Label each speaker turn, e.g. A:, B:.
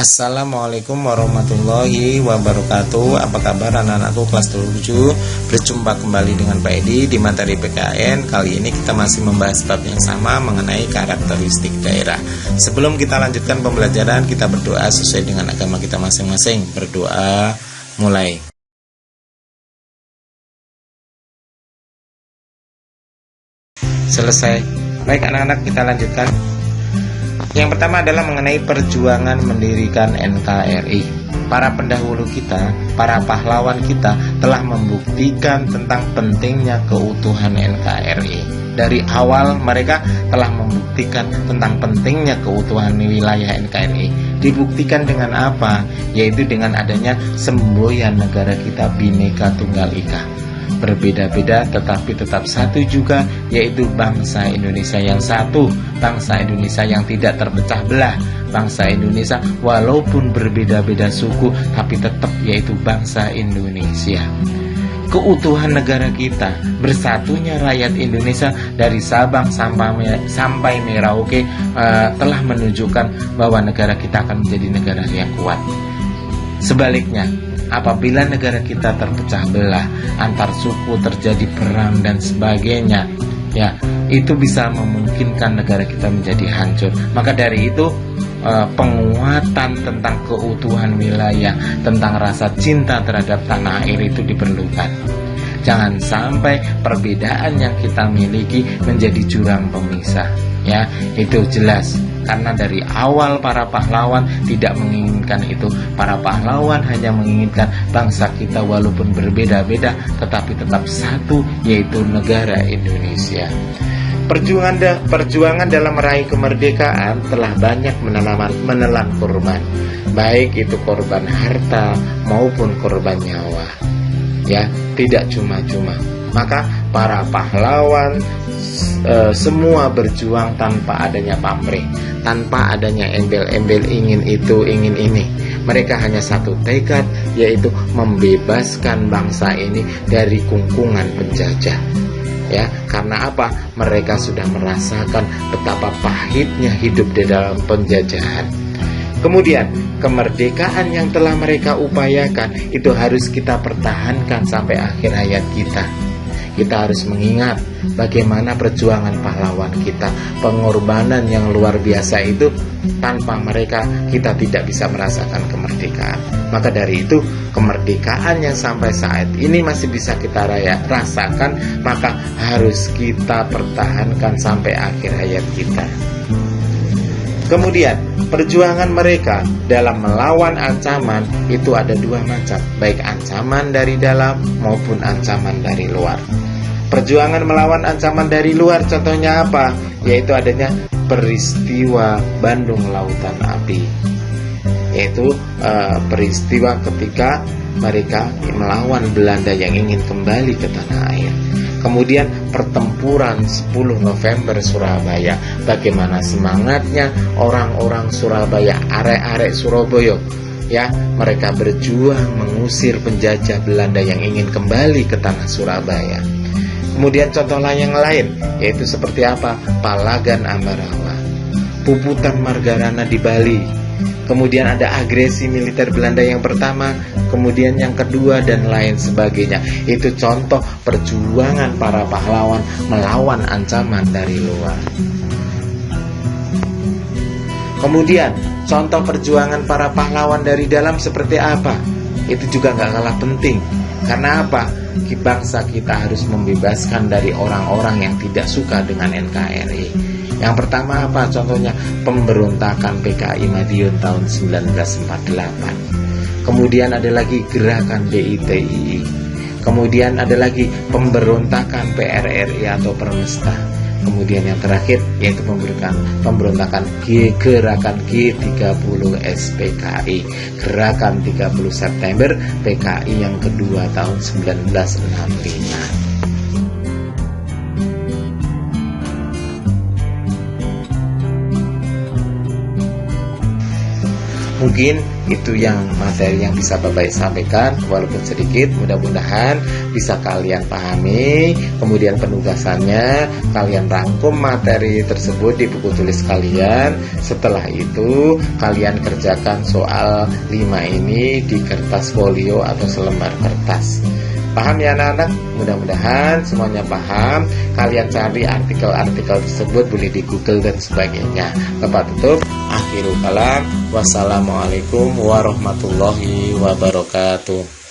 A: Assalamualaikum warahmatullahi wabarakatuh. Apa kabar anak-anakku kelas 7? Berjumpa kembali dengan Pak Edi di materi PKN. Kali ini kita masih membahas bab yang sama mengenai karakteristik daerah. Sebelum kita lanjutkan pembelajaran, kita berdoa sesuai dengan agama kita masing-masing. Berdoa, mulai. Selesai. Baik anak-anak, kita lanjutkan. Yang pertama adalah mengenai perjuangan mendirikan NKRI. Para pendahulu kita, para pahlawan kita telah membuktikan tentang pentingnya keutuhan NKRI. Dari awal mereka telah membuktikan tentang pentingnya keutuhan wilayah NKRI. Dibuktikan dengan apa? Yaitu dengan adanya semboyan negara kita Bhinneka Tunggal Ika. Berbeda-beda tetapi tetap satu juga, yaitu bangsa Indonesia yang satu, bangsa Indonesia yang tidak terpecah belah, bangsa Indonesia walaupun berbeda-beda suku tapi tetap yaitu bangsa Indonesia. Keutuhan negara kita, bersatunya rakyat Indonesia dari Sabang sampai Merauke telah menunjukkan bahwa negara kita akan menjadi negara yang kuat. Sebaliknya, apabila negara kita terpecah belah, antar suku terjadi perang dan sebagainya, ya itu bisa memungkinkan negara kita menjadi hancur. Maka dari itu penguatan tentang keutuhan wilayah, tentang rasa cinta terhadap tanah air itu diperlukan. Jangan sampai perbedaan yang kita miliki menjadi jurang pemisah. Ya, itu jelas. Karena dari awal para pahlawan tidak menginginkan itu. Para pahlawan hanya menginginkan bangsa kita walaupun berbeda-beda tetapi tetap satu, yaitu negara Indonesia. Perjuangan dalam meraih kemerdekaan telah banyak menelan korban, baik itu korban harta maupun korban nyawa. Ya, tidak cuma-cuma. Maka para pahlawan semua berjuang tanpa adanya pamrih, tanpa adanya embel-embel ingin itu, ingin ini. Mereka hanya satu tekad, yaitu membebaskan bangsa ini dari kungkungan penjajah. Ya, karena apa? Mereka sudah merasakan betapa pahitnya hidup di dalam penjajahan. Kemudian, kemerdekaan yang telah mereka upayakan itu harus kita pertahankan sampai akhir hayat kita. Kita harus mengingat bagaimana perjuangan pahlawan kita, pengorbanan yang luar biasa itu. Tanpa mereka kita tidak bisa merasakan kemerdekaan. Maka dari itu, kemerdekaan yang sampai saat ini masih bisa kita rasakan, maka harus kita pertahankan sampai akhir hayat kita. Kemudian, perjuangan mereka dalam melawan ancaman itu ada dua macam, baik ancaman dari dalam maupun ancaman dari luar. Perjuangan melawan ancaman dari luar contohnya apa? Yaitu adanya peristiwa Bandung Lautan Api. Yaitu peristiwa ketika mereka melawan Belanda yang ingin kembali ke tanah air. Kemudian pertempuran 10 November Surabaya. Bagaimana semangatnya orang-orang Surabaya, arek-arek Surabaya. Ya, mereka berjuang mengusir penjajah Belanda yang ingin kembali ke tanah Surabaya. Kemudian contoh yang lain, yaitu seperti apa? Palagan Ambarawa, Puputan Margarana di Bali. Kemudian ada agresi militer Belanda yang pertama, kemudian yang kedua dan lain sebagainya. Itu contoh perjuangan para pahlawan melawan ancaman dari luar. Kemudian contoh perjuangan para pahlawan dari dalam seperti apa? Itu juga gak kalah penting. Karena apa? Bangsa kita harus membebaskan dari orang-orang yang tidak suka dengan NKRI. Yang pertama apa? Contohnya pemberontakan PKI Madiun tahun 1948. Kemudian ada lagi gerakan DITII. Kemudian ada lagi pemberontakan PRRI atau Permesta. Kemudian yang terakhir yaitu pemberontakan gerakan G30 SPKI, gerakan 30 September PKI yang kedua tahun 1965. Mungkin itu yang materi yang bisa Bapak sampaikan, walaupun sedikit, mudah-mudahan bisa kalian pahami. Kemudian penugasannya, kalian rangkum materi tersebut di buku tulis kalian. Setelah itu kalian kerjakan soal 5 ini di kertas folio atau selembar kertas. Paham ya anak-anak? Mudah-mudahan semuanya paham. Kalian cari artikel-artikel tersebut, boleh di Google dan sebagainya. Bapak tutup. Akhirul kalam. Wassalamualaikum warahmatullahi wabarakatuh.